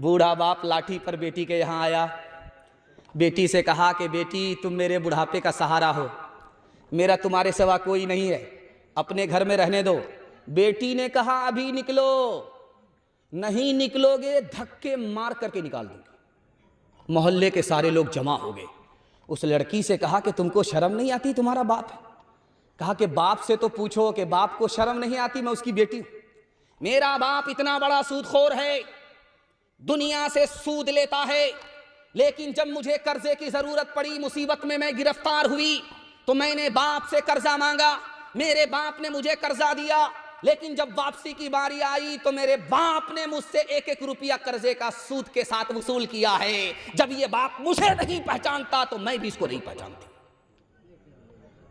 बूढ़ा बाप लाठी पर बेटी के यहाँ आया। बेटी से कहा कि बेटी तुम मेरे बुढ़ापे का सहारा हो, मेरा तुम्हारे सिवा कोई नहीं है, अपने घर में रहने दो। बेटी ने कहा अभी निकलो, नहीं निकलोगे धक्के मार करके निकाल दूंगी। मोहल्ले के सारे लोग जमा हो गए। उस लड़की से कहा कि तुमको शर्म नहीं आती, तुम्हारा बाप है। कहा कि बाप से तो पूछो कि बाप को शर्म नहीं आती, मैं उसकी बेटी हूं। मेरा बाप इतना बड़ा सूदखोर है, दुनिया से सूद लेता है, लेकिन जब मुझे कर्जे की जरूरत पड़ी, मुसीबत में मैं गिरफ्तार हुई, तो मैंने बाप से कर्जा मांगा, मेरे बाप ने मुझे कर्जा दिया, लेकिन जब वापसी की बारी आई तो मेरे बाप ने मुझसे 1-1 रुपया कर्जे का सूद के साथ वसूल किया है। जब ये बाप मुझे नहीं पहचानता तो मैं भी इसको नहीं पहचानती।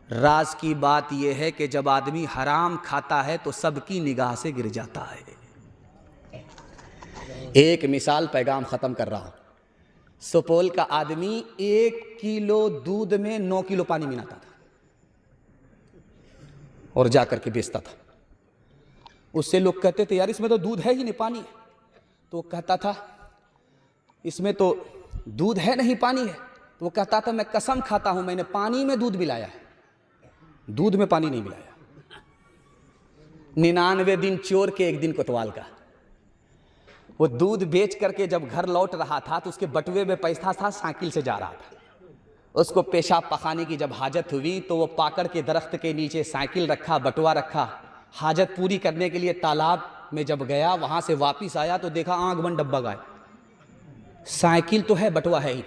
राज की बात यह है कि जब आदमी हराम खाता है तो सबकी निगाह से गिर जाता है। एक मिसाल पैगाम खत्म कर रहा हूं। सुपौल का आदमी 1 किलो दूध में 9 किलो पानी मिलाता था और जाकर के बेचता था। उससे लोग कहते थे यार इसमें तो दूध है ही नहीं, पानी है। तो वो कहता था इसमें तो दूध है नहीं, पानी है। तो वो कहता था मैं कसम खाता हूं मैंने पानी में दूध मिलाया है, दूध में पानी नहीं मिलाया। 99 दिन चोर के 1 दिन कोतवाल का। वो दूध बेच करके जब घर लौट रहा था तो उसके बटुए में पैसा था, साइकिल से जा रहा था। उसको पेशाब पखाने की जब हाजत हुई तो वो पाकड़ के दरख्त के नीचे साइकिल रखा, बटुआ रखा, हाजत पूरी करने के लिए तालाब में जब गया, वहां से वापिस आया तो देखा आंख बंद डब्बा गायब। साइकिल तो है, बटुआ है ही।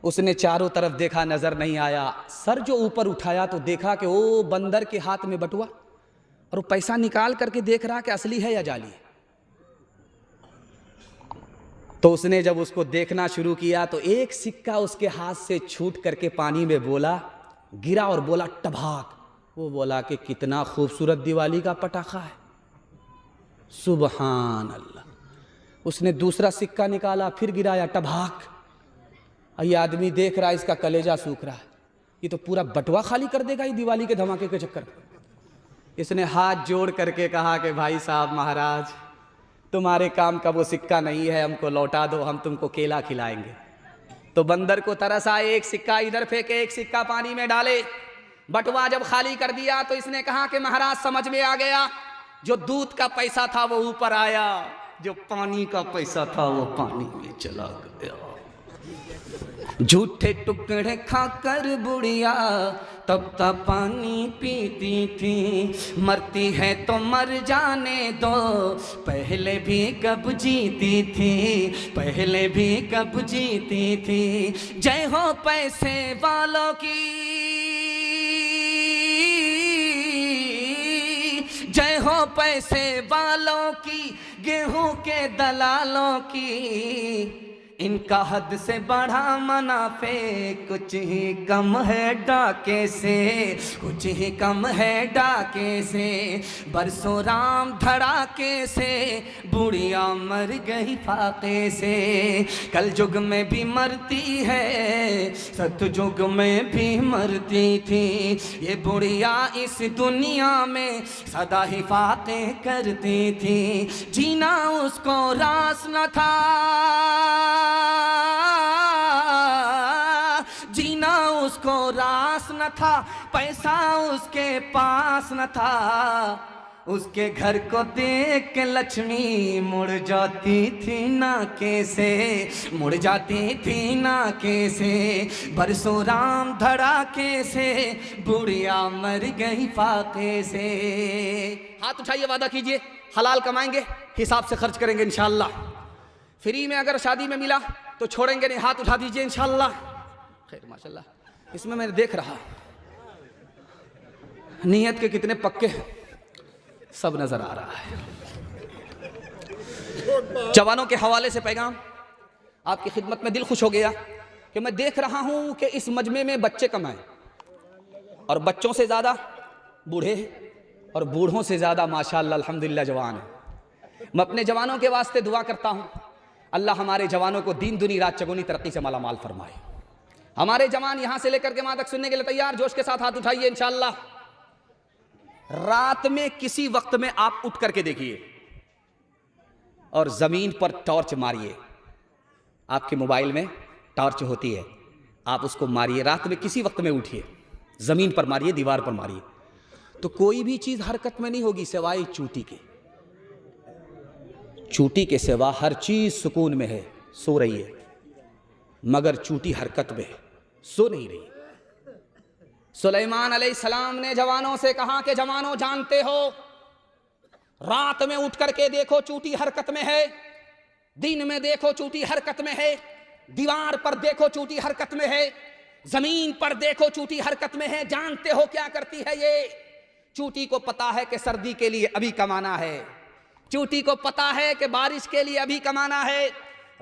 उसने चारों तरफ देखा, नजर नहीं आया। सर जो ऊपर उठाया तो देखा कि वो बंदर के हाथ में बटुआ, और वो पैसा निकाल करके देख रहा कि असली है या जाली है। तो उसने जब उसको देखना शुरू किया तो एक सिक्का उसके हाथ से छूट करके पानी में बोला, गिरा और बोला टभाक। वो बोला कि कितना खूबसूरत दिवाली का पटाखा है, सुबहान अल्लाह। उसने दूसरा सिक्का निकाला, फिर गिराया, टभाक। ये आदमी देख रहा है, इसका कलेजा सूख रहा है, ये तो पूरा बटुआ खाली कर देगा ये दिवाली के धमाके के चक्कर में। इसने हाथ जोड़ करके कहा कि भाई साहब महाराज, तुम्हारे काम का वो सिक्का नहीं है, हमको लौटा दो, हम तुमको केला खिलाएंगे। तो बंदर को तरस आए, एक सिक्का इधर फेंके, एक सिक्का पानी में डाले। बटुआ जब खाली कर दिया तो इसने कहा कि महाराज समझ में आ गया, जो दूध का पैसा था वो ऊपर आया, जो पानी का पैसा था वो पानी में चला गया। झूठे टुकड़े खाकर बुढ़िया तब तक पानी पीती थी, मरती है तो मर जाने दो, पहले भी कब जीती थी, पहले भी कब जीती थी। जय हो पैसे वालों की, जय हो पैसे वालों की, गेहूं के दलालों की, इनका हद से बढ़ा मुनाफे, कुछ ही कम है डाके से, कुछ ही कम है डाके से। बरसों राम धड़ाके से, बुढ़िया मर गई फाके से। कल युग में भी मरती है, सतयुग में भी मरती थी, ये बुढ़िया इस दुनिया में सदा ही फाके करती थी। जीना उसको रास न था, जीना उसको रास न था, पैसा उसके पास न था, उसके घर को देख के लक्ष्मी मुड़ जाती थी नाके से, मुड़ जाती थी नाके से। बरसों राम धड़ाके से, बुढ़िया मर गई फाके से। हाथ उठाइए, वादा कीजिए हलाल कमाएंगे, हिसाब से खर्च करेंगे इंशाअल्लाह। फ्री में अगर शादी में मिला तो छोड़ेंगे नहीं, हाथ उठा दीजिए इंशाअल्लाह। खैर माशाअल्लाह, इसमें मैंने देख रहा नीयत के कितने पक्के हैं, सब नजर आ रहा है। जवानों के हवाले से पैगाम, आपकी खिदमत में दिल खुश हो गया कि मैं देख रहा हूं कि इस मजमे में बच्चे कम आए, और बच्चों से ज्यादा बूढ़े और बूढ़ों से ज्यादा माशाअल्लाह अल्हम्दुलिल्लाह जवान है। मैं अपने जवानों के वास्ते दुआ करता हूं, अल्लाह हमारे जवानों को दीन दुनी रात चगुनी तरक्की से मालामाल फरमाए। हमारे जवान यहां से लेकर के वहां तक सुनने के लिए तैयार, जोश के साथ हाथ उठाइए इंशाअल्लाह। रात में किसी वक्त में आप उठ करके देखिए और ज़मीन पर टॉर्च मारिए। आपके मोबाइल में टॉर्च होती है, आप उसको मारिए, रात में किसी वक्त में उठिए, ज़मीन पर मारिए, दीवार पर मारिए, तो कोई भी चीज़ हरकत में नहीं होगी सिवाय चूंटी के। चूंटी के सिवा हर चीज़ सुकून में है, सो रही है, मगर चूंटी हरकत में है, सो नहीं रही। सुलेमान अलैहिस्सलाम ने जवानों से कहा कि जवानों, जानते हो, रात में उठ करके देखो चूंटी हरकत में है, दिन में देखो चूंटी हरकत में है, दीवार पर देखो चूंटी हरकत में है, जमीन पर देखो चूंटी हरकत में है। जानते हो क्या करती है ये? चूंटी को पता है कि सर्दी के लिए अभी कमाना है, चूंटी को पता है कि बारिश के लिए अभी कमाना है।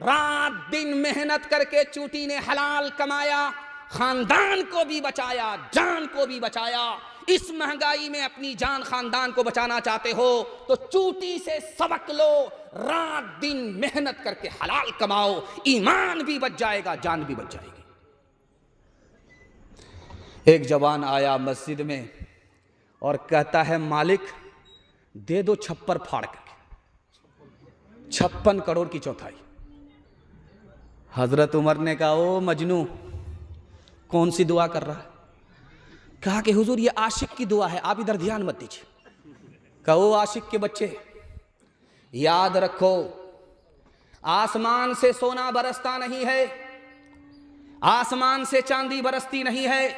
रात दिन मेहनत करके चूंटी ने हलाल कमाया, खानदान को भी बचाया, जान को भी बचाया। इस महंगाई में अपनी जान खानदान को बचाना चाहते हो तो चूंटी से सबक लो, रात दिन मेहनत करके हलाल कमाओ, ईमान भी बच जाएगा, जान भी बच जाएगी। एक जवान आया मस्जिद में और कहता है, मालिक दे दो छप्पर फाड़ करके 56 करोड़ की चौथाई। हजरत उमर ने कहा, ओ मजनू, कौन सी दुआ कर रहा है? कहा कि हुजूर ये आशिक की दुआ है, आप इधर ध्यान मत दीजिए। कहा, ओ आशिक के बच्चे, याद रखो, आसमान से सोना बरसता नहीं है, आसमान से चांदी बरसती नहीं है।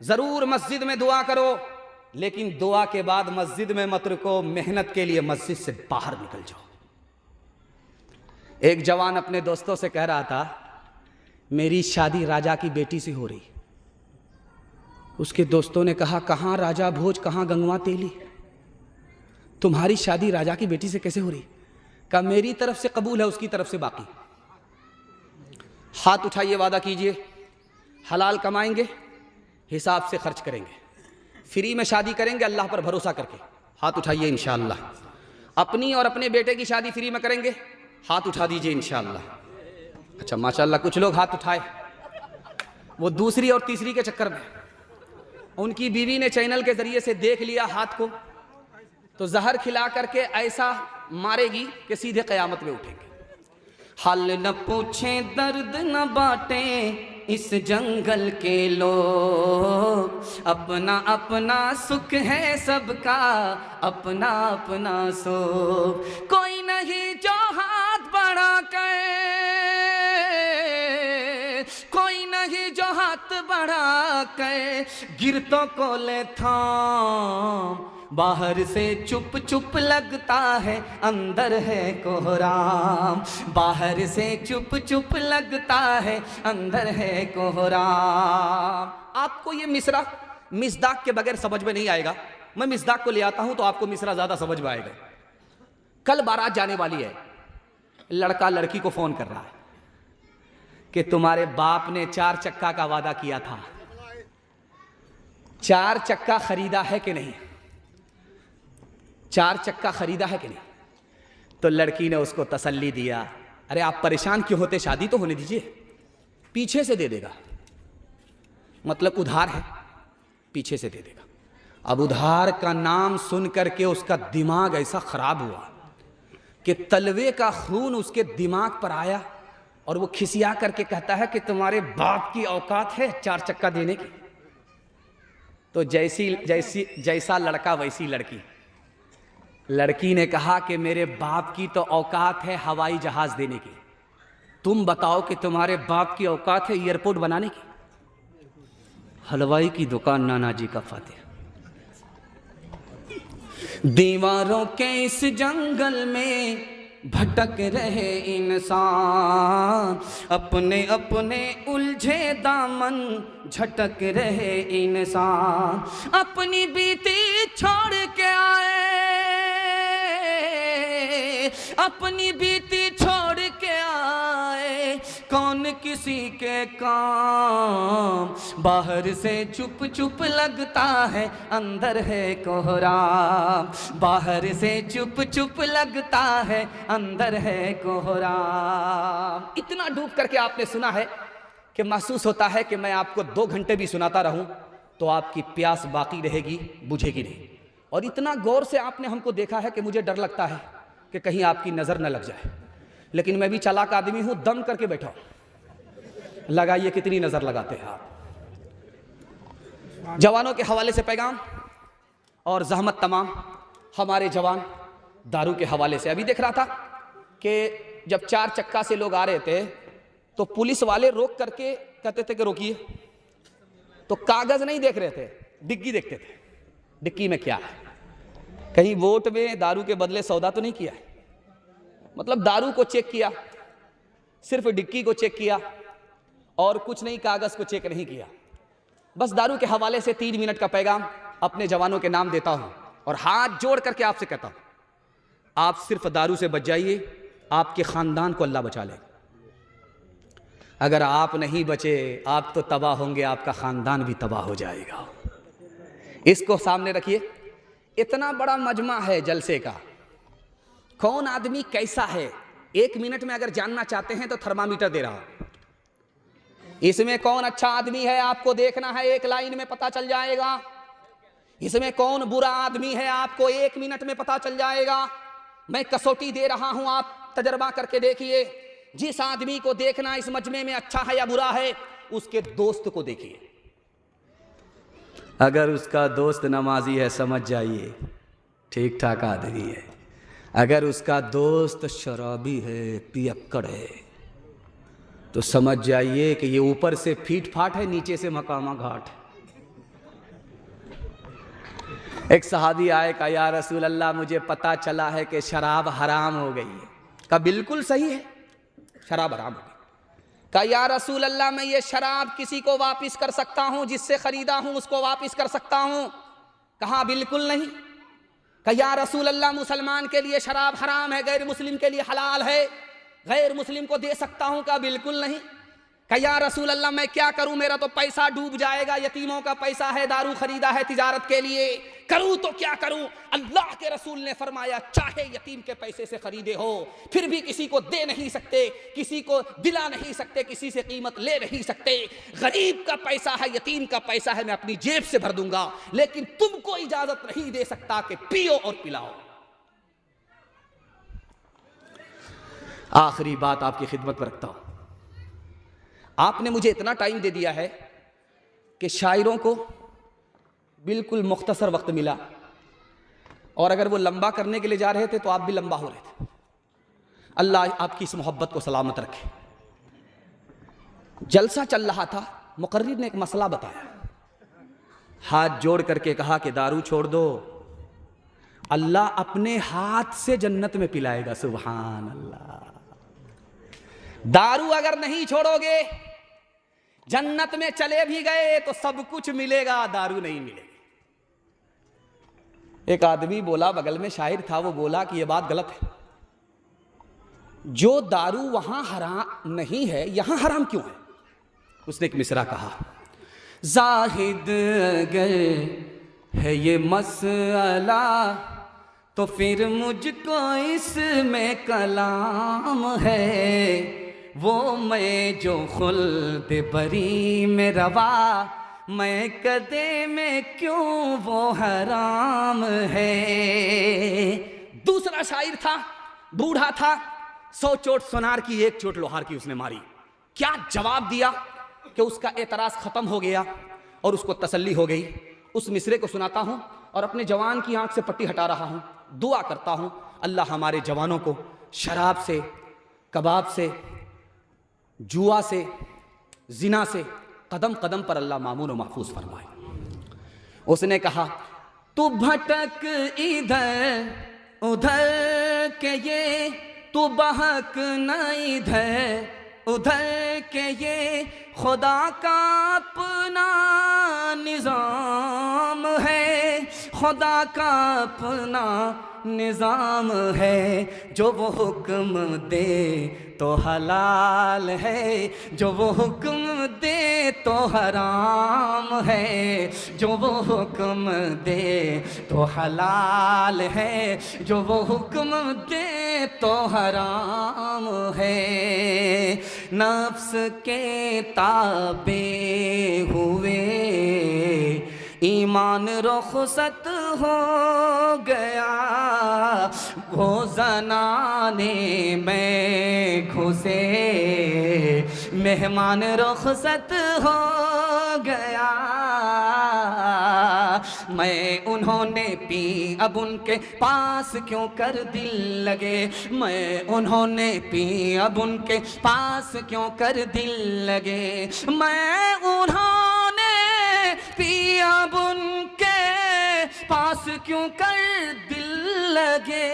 जरूर मस्जिद में दुआ करो, लेकिन दुआ के बाद मस्जिद में मत रुको, मेहनत के लिए मस्जिद से बाहर निकल जाओ। एक जवान अपने दोस्तों से कह रहा था, मेरी शादी राजा की बेटी से हो रही। उसके दोस्तों ने कहा, कहाँ राजा भोज, कहाँ गंगवा तेली, तुम्हारी शादी राजा की बेटी से कैसे हो रही? कहा, मेरी तरफ से कबूल है, उसकी तरफ से बाकी। हाथ उठाइए, वादा कीजिए, हलाल कमाएंगे, हिसाब से खर्च करेंगे, फ्री में शादी करेंगे अल्लाह पर भरोसा करके। हाथ उठाइए इंशाअल्लाह। अपनी और अपने बेटे की शादी फ्री में करेंगे, हाथ उठा दीजिए इंशाअल्लाह। अच्छा माशाअल्लाह, कुछ लोग हाथ उठाए, वो दूसरी और तीसरी के चक्कर में उनकी बीवी ने चैनल के जरिए से देख लिया हाथ को, तो जहर खिला करके ऐसा मारेगी कि सीधे क़यामत में उठेंगे। हाल न पूछे दर्द न बांटे इस जंगल के लोग, अपना अपना सुख है सबका, अपना अपना सुख। कोई नहीं जो हाथ बढ़ा कर, कोई नहीं जो हाथ बढ़ा कर गिरतों को ले थाम। बाहर से चुप चुप लगता है, अंदर है कोहराम। बाहर से चुप चुप लगता है, अंदर है कोहराम। आपको ये मिसरा मिसदाक के बगैर समझ में नहीं आएगा। मैं मिसदाक को ले आता हूं तो आपको मिसरा ज्यादा समझ में आएगा। कल बारात जाने वाली है, लड़का लड़की को फोन कर रहा है कि तुम्हारे बाप ने 4 चक्का का वादा किया था, 4 चक्का खरीदा है कि नहीं, 4 चक्का खरीदा है कि नहीं। तो लड़की ने उसको तसल्ली दिया, अरे आप परेशान क्यों होते, शादी तो होने दीजिए, पीछे से दे देगा। मतलब उधार है, पीछे से दे देगा। अब उधार का नाम सुन करके उसका दिमाग ऐसा खराब हुआ कि तलवे का खून उसके दिमाग पर आया और वो खिसिया करके कहता है कि तुम्हारे बाप की औकात है 4 चक्का देने की। तो जैसा लड़का वैसी लड़की। लड़की ने कहा कि मेरे बाप की तो औकात है हवाई जहाज देने की, तुम बताओ कि तुम्हारे बाप की औकात है एयरपोर्ट बनाने की। हलवाई की दुकान नाना जी का फातिहा। दीवारों के इस जंगल में भटक रहे इंसान, अपने अपने उलझे दामन झटक रहे इंसान। अपनी बीती छोड़ के आए, अपनी बीती छोड़ के आए, कौन किसी के काम। बाहर से चुप चुप लगता है, अंदर है कोहराम। बाहर से चुप चुप लगता है, अंदर है कोहराम। इतना डूब करके आपने सुना है कि महसूस होता है कि मैं आपको 2 घंटे भी सुनाता रहूं तो आपकी प्यास बाकी रहेगी, बुझेगी नहीं। और इतना गौर से आपने हमको देखा है कि मुझे डर लगता है कि कहीं आपकी नज़र न लग जाए, लेकिन मैं भी चालाक आदमी हूँ, दम करके बैठा हूँ। लगाइए कितनी नज़र लगाते हैं आप। जवानों के हवाले से पैगाम और जहमत तमाम हमारे जवान दारू के हवाले से। अभी देख रहा था कि जब 4 चक्का से लोग आ रहे थे तो पुलिस वाले रोक करके कहते थे कि रोकिए, तो कागज़ नहीं देख रहे थे, डिग्गी देखते थे, डिग्गी में क्या है, कहीं वोट में दारू के बदले सौदा तो नहीं किया है। मतलब दारू को चेक किया, सिर्फ डिग्गी को चेक किया और कुछ नहीं, कागज़ को चेक नहीं किया। बस दारू के हवाले से 3 मिनट का पैगाम अपने जवानों के नाम देता हूं और हाथ जोड़ करके आपसे कहता हूं, आप सिर्फ दारू से बच जाइए, आपके ख़ानदान को अल्लाह बचा लेगा। अगर आप नहीं बचे, आप तो तबाह होंगे, आपका ख़ानदान भी तबाह हो जाएगा। इसको सामने रखिए। इतना बड़ा मजमा है जलसे का, कौन आदमी कैसा है 1 मिनट में अगर जानना चाहते हैं तो थर्मामीटर दे रहा हूं। इसमें कौन अच्छा आदमी है आपको देखना है, 1 लाइन में पता चल जाएगा। इसमें कौन बुरा आदमी है आपको 1 मिनट में पता चल जाएगा। मैं कसौटी दे रहा हूं, आप तजर्बा करके देखिए। जिस आदमी को देखना इस मजमे में अच्छा है या बुरा है, उसके दोस्त को देखिए। अगर उसका दोस्त नमाजी है, समझ जाइए ठीक ठाक आदमी है। अगर उसका दोस्त शराबी है, पियक्कड़ है, तो समझ जाइए कि ये ऊपर से फीट फाट है, नीचे से मकामा घाट है। एक सहाबी आए, कहा या रसूल अल्लाह, मुझे पता चला है कि शराब हराम हो गई है। कहा बिल्कुल सही है, शराब हराम हो गई। कहा या रसूल अल्लाह, मैं ये शराब किसी को वापस कर सकता हूँ, जिससे खरीदा हूँ उसको वापस कर सकता हूँ? कहा बिल्कुल नहीं। कहा या रसूल अल्लाह, मुसलमान के लिए शराब हराम है, गैर मुस्लिम के लिए हलाल है, गैर मुस्लिम को दे सकता हूँ? कहा बिल्कुल नहीं। कहा या रसूल अल्लाह, मैं क्या करूं, मेरा तो पैसा डूब जाएगा, यतीमों का पैसा है, दारू खरीदा है तिजारत के लिए, करूं तो क्या करूं? अल्लाह के रसूल ने फरमाया, चाहे यतीम के पैसे से खरीदे हो, फिर भी किसी को दे नहीं सकते, किसी को दिला नहीं सकते, किसी से कीमत ले नहीं सकते। गरीब का पैसा है, यतीम का पैसा है, मैं अपनी जेब से भर दूंगा, लेकिन तुमको इजाजत नहीं दे सकता कि पियो और पिलाओ। आखिरी बात आपकी खिदमत पर रखता हूं। आपने मुझे इतना टाइम दे दिया है कि शायरों को बिल्कुल मुख्तसर वक्त मिला, और अगर वो लंबा करने के लिए जा रहे थे तो आप भी लंबा हो रहे थे। अल्लाह आपकी इस मोहब्बत को सलामत रखे। जलसा चल रहा था, मुकर्रिर ने एक मसला बताया, हाथ जोड़ करके कहा कि दारू छोड़ दो, अल्लाह अपने हाथ से जन्नत में पिलाएगा। सुभान अल्लाह। दारू अगर नहीं छोड़ोगे, जन्नत में चले भी गए तो सब कुछ मिलेगा, दारू नहीं मिलेगी। एक आदमी बोला, बगल में शायर था, वो बोला कि यह बात गलत है, जो दारू वहां हराम नहीं है यहां हराम क्यों है? उसने एक मिसरा कहा, जाहिद अगर है ये मसला तो फिर मुझको इसमें कलाम है, वो मैं जो खुल्द बरी में रवा, मैं कदे में क्यों वो हराम है। दूसरा शायर था, बूढ़ा था, 100 चोट सोनार की 1 चोट लोहार की उसने मारी। क्या जवाब दिया कि उसका एतराज खत्म हो गया और उसको तसल्ली हो गई। उस मिसरे को सुनाता हूं और अपने जवान की आंख से पट्टी हटा रहा हूं, दुआ करता हूं अल्लाह हमारे जवानों को शराब से, कबाब से, जुआ से, जिना से कदम कदम पर अल्लाह मामून और महफूज फरमाए। उसने कहा, तू भटक इधर उधर के ये, तू बहक न इधर उधर के ये, खुदा का अपना निज़ाम है, खुदा का अपना निज़ाम है, जो वो हुक्म दे तो हलाल है, जो वो हुक्म दे तो हराम है, जो वो हुक्म दे तो हलाल है, जो वो हुक्म दे तो हराम है। नफ्स के ताबे हुए ईमान रुखसत हो गया, हो ज़नाने में घुसे, मेहमान रुखसत हो गया। मैं उन्होंने पी अब उनके पास क्यों कर दिल लगे, मैं उन्होंने पी अब उनके पास क्यों कर दिल लगे, मैं उन्होंने पी अब उनके पास क्यों कर दिल लगे।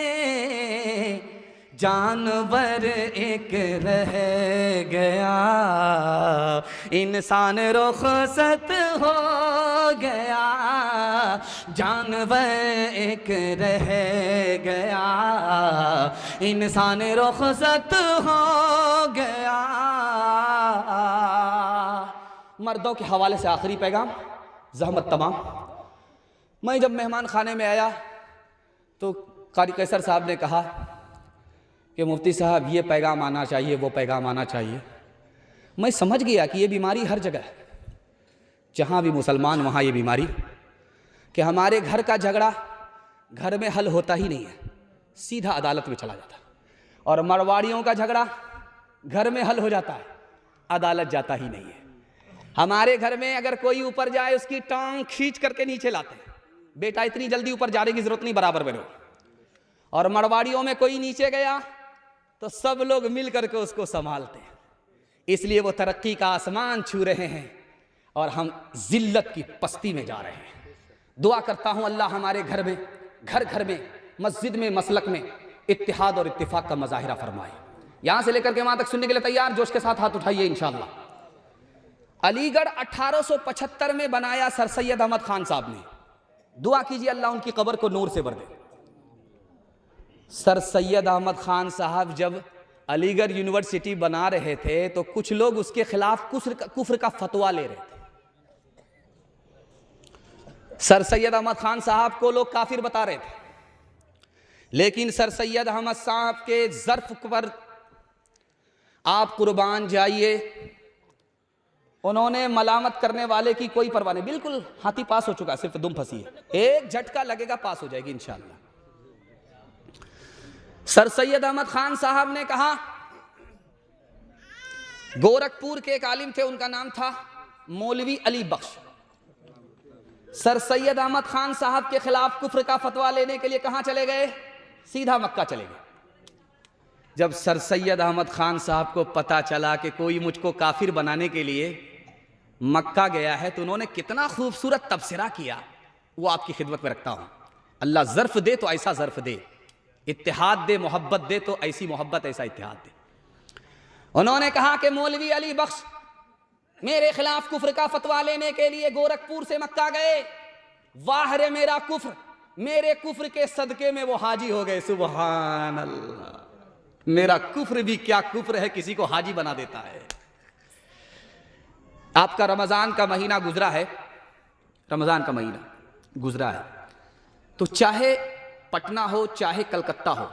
जानवर एक रह गया, इंसान रुखसत हो गया। जानवर एक रह गया, इंसान रुखसत हो गया। मर्दों के हवाले से आखिरी पैगाम, ज़हमत तमाम। मैं जब मेहमान खाने में आया तो कारी कैसर साहब ने कहा कि मुफ्ती साहब ये पैगाम आना चाहिए, वो पैगाम आना चाहिए। मैं समझ गया कि ये बीमारी हर जगह है, जहाँ भी मुसलमान वहाँ ये बीमारी, कि हमारे घर का झगड़ा घर में हल होता ही नहीं है, सीधा अदालत में चला जाता है। और मारवाड़ियों का झगड़ा घर में हल हो जाता है, अदालत जाता ही नहीं है। हमारे घर में अगर कोई ऊपर जाए उसकी टांग खींच करके नीचे लाते हैं, बेटा इतनी जल्दी ऊपर जाने की जरूरत नहीं, बराबर में रहो। और मारवाड़ियों में कोई नीचे गया तो सब लोग मिल करके उसको संभालते हैं। इसलिए वो तरक्की का आसमान छू रहे हैं और हम जिल्लत की पस्ती में जा रहे हैं। दुआ करता हूं अल्लाह हमारे घर में, घर घर में, मस्जिद में, मसलक में इत्तिहाद और इत्तिफाक का मज़ाहिरा फरमाए। यहां से लेकर के वहां तक सुनने के लिए तैयार, जोश के साथ हाथ उठाइए इंशाअल्लाह। अलीगढ़ 1875 में बनाया सर सैयद अहमद खान साहब ने। दुआ कीजिए अल्लाह उनकी कब्र को नूर से भर दे। सर सैयद अहमद खान साहब जब अलीगढ़ यूनिवर्सिटी बना रहे थे तो कुछ लोग उसके खिलाफ कुफ्र का फतवा ले रहे थे। सर सैयद अहमद खान साहब को लोग काफिर बता रहे थे, लेकिन सर सैयद अहमद साहब के ज़र्फ पर आप कुर्बान जाइए, उन्होंने मलामत करने वाले की कोई परवाह नहीं। बिल्कुल हाथी पास हो चुका, सिर्फ दुम फंसी है, एक झटका लगेगा पास हो जाएगी इंशाअल्लाह। सर सैयद अहमद खान साहब ने कहा, गोरखपुर के एक आलिम थे, उनका नाम था मौलवी अली बख्श। सर सैयद अहमद खान साहब के खिलाफ कुफ्र का फतवा लेने के लिए कहां चले गए? सीधा मक्का चले गए। जब सर सैयद अहमद खान साहब को पता चला कि कोई मुझको काफिर बनाने के लिए मक्का गया है, तो उन्होंने कितना खूबसूरत तबसरा किया, वो आपकी खिदमत में रखता हूं। अल्लाह ज़र्फ दे तो ऐसा ज़र्फ दे, इत्तिहाद दे, मोहब्बत दे तो ऐसी मोहब्बत, ऐसा इत्तिहाद दे। उन्होंने कहा कि मौलवी अली बख्श मेरे खिलाफ कुफ्र का फतवा लेने के लिए गोरखपुर से मक्का गए। वाह रे मेरा कुफ्र, मेरे कुफ्र के सदके में वो हाजी हो गए। सुभान अल्लाह, मेरा कुफ्र भी क्या कुफ्र है, किसी को हाजी बना देता है। आपका रमजान का महीना गुजरा है, रमजान का महीना गुजरा है, तो चाहे पटना हो चाहे कलकत्ता हो,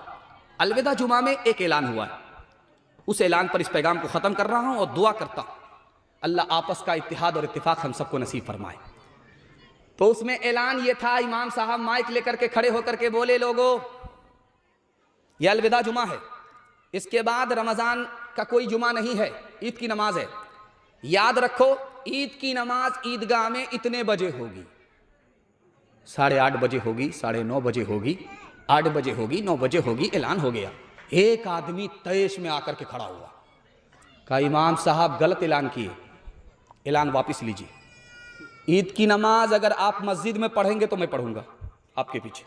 अलविदा जुमा में एक ऐलान हुआ है। उस ऐलान पर इस पैगाम को ख़त्म कर रहा हूं और दुआ करता हूं अल्लाह आपस का इत्तिहाद और इत्तिफाक हम सबको नसीब फरमाए। तो उसमें ऐलान ये था, इमाम साहब माइक लेकर के खड़े होकर के बोले, लोगों ये अलविदा जुमा है, इसके बाद रमज़ान का कोई जुमा नहीं है, ईद की नमाज है। याद रखो ईद की नमाज ईदगाह में इतने बजे होगी, 8:30 बजे होगी, 9:30 बजे होगी, 8 बजे होगी, 9 बजे होगी। ऐलान हो गया। एक आदमी तैश में आकर के खड़ा हुआ, कहा इमाम साहब गलत ऐलान किए, ऐलान वापस लीजिए। ईद की नमाज अगर आप मस्जिद में पढ़ेंगे तो मैं पढ़ूंगा आपके पीछे,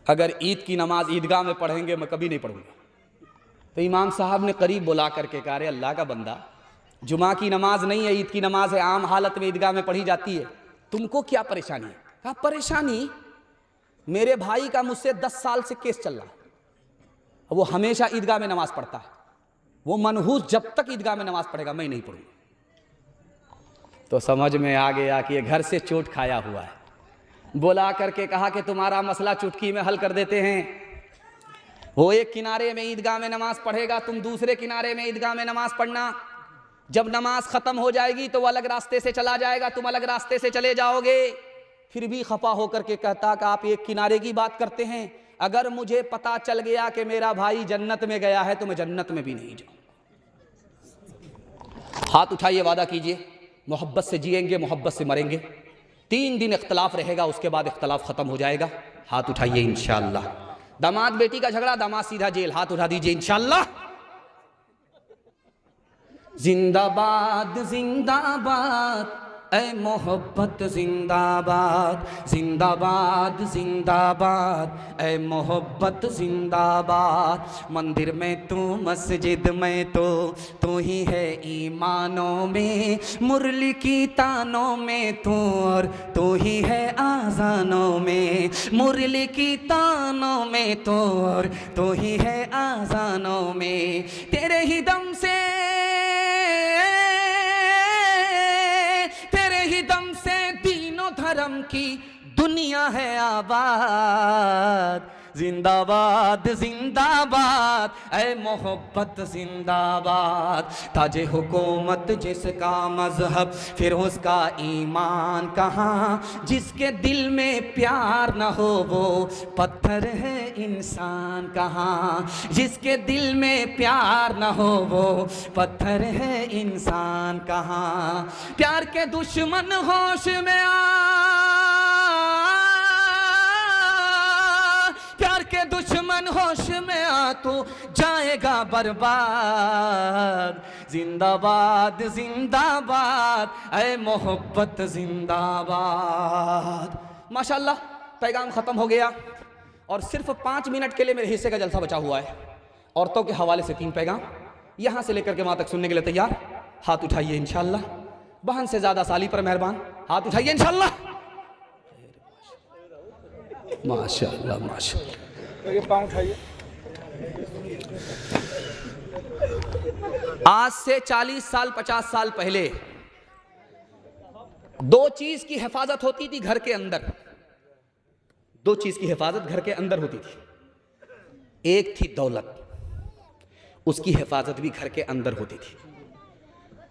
अगर ईद की नमाज ईदगाह में पढ़ेंगे मैं कभी नहीं पढ़ूंगा। तो इमाम साहब ने करीब बुला करके कहा, अल्लाह का बंदा, जुमा की नमाज नहीं है, ईद की नमाज है, आम हालत में ईदगाह में पढ़ी जाती है, तुमको क्या परेशानी है? कहा परेशानी, मेरे भाई का मुझसे 10 साल से केस चल रहा है, वो हमेशा ईदगाह में नमाज पढ़ता है, वो मनहूस जब तक ईदगाह में नमाज पढ़ेगा मैं नहीं पढ़ूंगा। तो समझ में आ गया कि ये घर से चोट खाया हुआ है। बुला करके कहा कि तुम्हारा मसला चुटकी में हल कर देते हैं। वो एक किनारे में ईदगाह में नमाज पढ़ेगा, तुम दूसरे किनारे में ईदगाह में नमाज पढ़ना। जब नमाज ख़त्म हो जाएगी तो वो अलग रास्ते से चला जाएगा, तुम अलग रास्ते से चले जाओगे। फिर भी खफा होकर के कहता कि आप एक किनारे की बात करते हैं, अगर मुझे पता चल गया कि मेरा भाई जन्नत में गया है तो मैं जन्नत में भी नहीं जाऊँ। हाथ उठाइए, वादा कीजिए, मोहब्बत से जिएंगे, मोहब्बत से मरेंगे। 3 दिन इख्तलाफ रहेगा, उसके बाद इख्तलाफ ख़त्म हो जाएगा। हाथ उठाइए इंशाअल्लाह। दामाद बेटी का झगड़ा, दामाद सीधा जेल। हाथ उठा दीजिए इंशाअल्लाह। जिंदाबाद जिंदाबाद ऐ मोहब्बत जिंदाबाद, जिंदाबाद जिंदाबाद ऐ मोहब्बत जिंदाबाद। मंदिर में तू, मस्जिद में तू ही है ईमानों में, मुरली की तानों में तू, और तू ही है आज़ानों में। मुरली की तानों में तू, और तू ही है आज़ानों में। तेरे ही दम से, धर्म की दुनिया है आबाद। जिंदाबाद जिंदाबाद ऐ मोहब्बत जिंदाबाद। ताजे हुकूमत जिसका मजहब, फिर उसका ईमान कहाँ। जिसके दिल में प्यार न हो वो पत्थर है इंसान कहाँ। जिसके दिल में प्यार न हो वो पत्थर है इंसान कहाँ। प्यार के दुश्मन होश में प्यार के दुश्मन होश में आ तो जाएगा बर्बाद। जिंदाबाद जिंदाबाद ऐ मोहब्बत जिंदाबाद। माशाअल्लाह, पैगाम ख़त्म हो गया और सिर्फ 5 मिनट के लिए मेरे हिस्से का जलसा बचा हुआ है। औरतों के हवाले से 3 पैगाम, यहाँ से लेकर के वहाँ तक सुनने के लिए तैयार? हाथ उठाइए इंशाअल्लाह। बहन से ज़्यादा साली पर मेहरबान, हाथ उठाइए इंशाअल्लाह। माशाअल्लाह माशाअल्लाह। ये पाँव उठाइए। आज से 40 साल 50 साल पहले 2 चीज की हिफाजत होती थी घर के अंदर। 2 चीज की हिफाजत घर के अंदर होती थी। एक थी दौलत, उसकी हिफाजत भी घर के अंदर होती थी।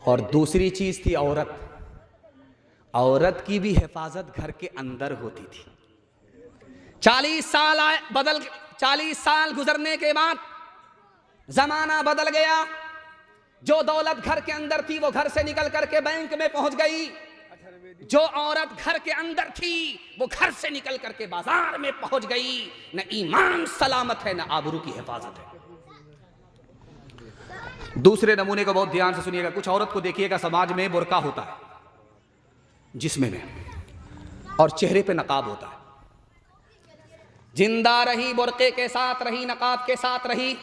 और दूसरी चीज थी औरत, औरत की भी हिफाजत घर के अंदर होती थी। 40 साल गुजरने के बाद जमाना बदल गया। जो दौलत घर के अंदर थी वो घर से निकल करके बैंक में पहुंच गई। जो औरत घर के अंदर थी वो घर से निकल करके बाजार में पहुंच गई। न ईमान सलामत है, न आबरू की हिफाजत है। दूसरे नमूने को बहुत ध्यान से सुनिएगा। कुछ औरत को देखिएगा, समाज में बुर्का होता है जिस्म में, और चेहरे पे नकाब होता है। जिंदा रही, बुर्के के साथ रही, नकाब के साथ रही।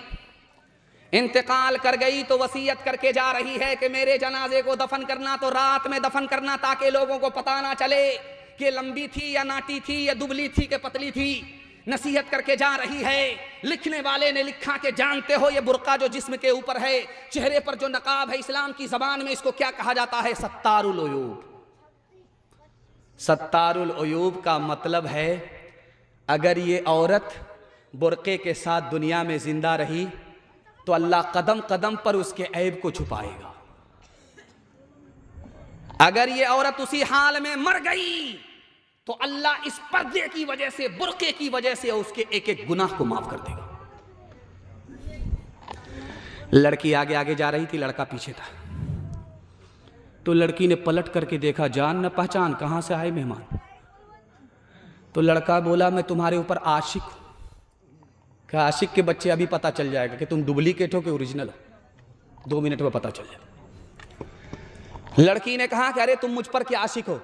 इंतकाल कर गई तो वसीयत करके जा रही है कि मेरे जनाजे को दफन करना तो रात में दफन करना, ताकि लोगों को पता ना चले कि लंबी थी या नाटी थी या दुबली थी कि पतली थी। नसीहत करके जा रही है। लिखने वाले ने लिखा कि जानते हो ये बुर्का जो जिस्म के ऊपर है, चेहरे पर जो नकाब है, इस्लाम की जबान में इसको क्या कहा जाता है? सत्तारुल उयूब। सत्तारुल उयूब का मतलब है अगर ये औरत बुर्के के साथ दुनिया में जिंदा रही तो अल्लाह कदम कदम पर उसके ऐब को छुपाएगा। अगर ये औरत उसी हाल में मर गई तो अल्लाह इस पर्दे की वजह से, बुर्के की वजह से उसके एक एक गुनाह को माफ कर देगा। लड़की आगे आगे जा रही थी, लड़का पीछे था। तो लड़की ने पलट करके देखा, जान न पहचान, कहां से आए मेहमान? तो लड़का बोला, मैं तुम्हारे ऊपर आशिक हूं। कहा, आशिक के बच्चे अभी पता चल जाएगा कि तुम डुप्लीकेट हो कि ओरिजिनल हो। 2 मिनट में पता चल जाएगा। लड़की ने कहा कि अरे तुम मुझ पर क्या आशिक हो?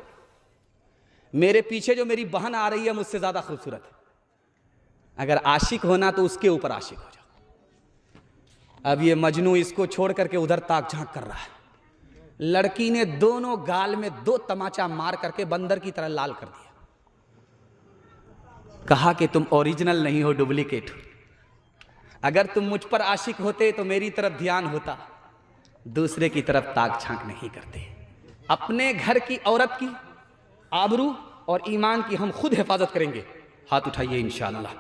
मेरे पीछे जो मेरी बहन आ रही है मुझसे ज्यादा खूबसूरत है। अगर आशिक होना तो उसके ऊपर आशिक हो जाओ। अब ये मजनू इसको छोड़ करके उधर ताक झांक कर रहा है। लड़की ने दोनों गाल में 2 तमाचा मार करके बंदर की तरह लाल कर दिया। कहा कि तुम ओरिजिनल नहीं हो, डुप्लीकेट हो। अगर तुम मुझ पर आशिक होते तो मेरी तरफ ध्यान होता, दूसरे की तरफ ताक झांक नहीं करते। अपने घर की औरत की आबरू और ईमान की हम खुद हिफाजत करेंगे। हाथ उठाइए इंशाअल्लाह।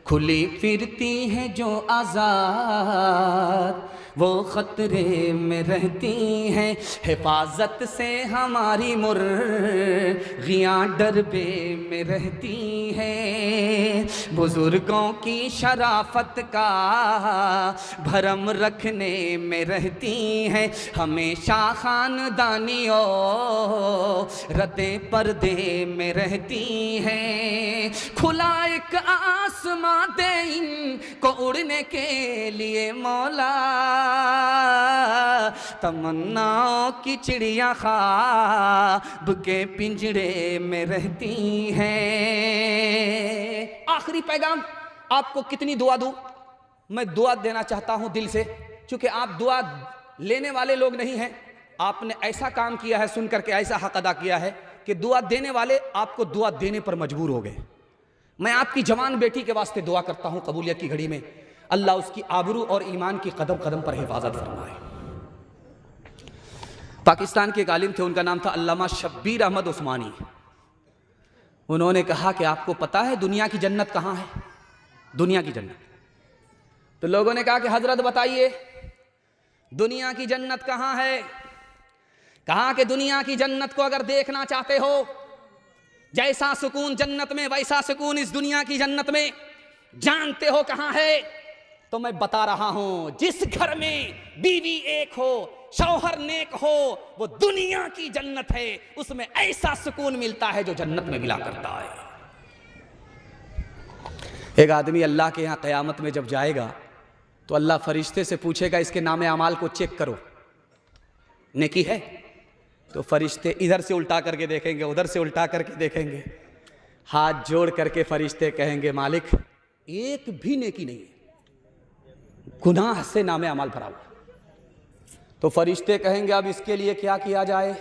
खुली फिरती हैं जो आज़ाद, वो ख़तरे में रहती हैं। हिफाजत से हमारी मुर्गियाँ डरबे में रहती हैं। बुज़ुर्गों की शराफत का भरम रखने में रहती हैं। हमेशा ख़ानदानियों रते पर्दे में रहती हैं। खुला एक आसमां दे इनको उड़ने के लिए मौला, तमन्नाओं की चिड़िया ख्वाब के पिंजड़े में रहती हैं। आखिरी पैगाम, आपको कितनी दुआ दूं? मैं दुआ देना चाहता हूं दिल से, क्योंकि आप दुआ लेने वाले लोग नहीं हैं। आपने ऐसा काम किया है, सुन करके ऐसा हक अदा किया है कि दुआ देने वाले आपको दुआ देने पर मजबूर हो गए। मैं आपकी जवान बेटी के वास्ते दुआ करता हूं, कबूलियत की घड़ी में अल्लाह उसकी आबरू और ईमान की कदम कदम पर हिफाजत फरमाए। पाकिस्तान के एक आलिम थे, उनका नाम था अल्लामा शब्बीर अहमद उस्मानी। उन्होंने कहा कि आपको पता है दुनिया की जन्नत कहाँ है? दुनिया की जन्नत। तो लोगों ने कहा कि हजरत बताइए दुनिया की जन्नत कहाँ है? कहा कि दुनिया की जन्नत को अगर देखना चाहते हो, जैसा सुकून जन्नत में वैसा सुकून इस दुनिया की जन्नत में, जानते हो कहाँ है? तो मैं बता रहा हूं, जिस घर में बीवी एक हो, शौहर नेक हो, वो दुनिया की जन्नत है। उसमें ऐसा सुकून मिलता है जो जन्नत में मिला करता है। एक आदमी अल्लाह के यहां क़यामत में जब जाएगा तो अल्लाह फरिश्ते से पूछेगा इसके नामे अमाल को चेक करो, नेकी है? तो फरिश्ते इधर से उल्टा करके देखेंगे, उधर से उल्टा करके देखेंगे, हाथ जोड़ करके फरिश्ते कहेंगे मालिक एक भी नेकी नहीं है, गुनाह से नामे अमाल भरा हुआ। तो फरिश्ते कहेंगे अब इसके लिए क्या किया जाए?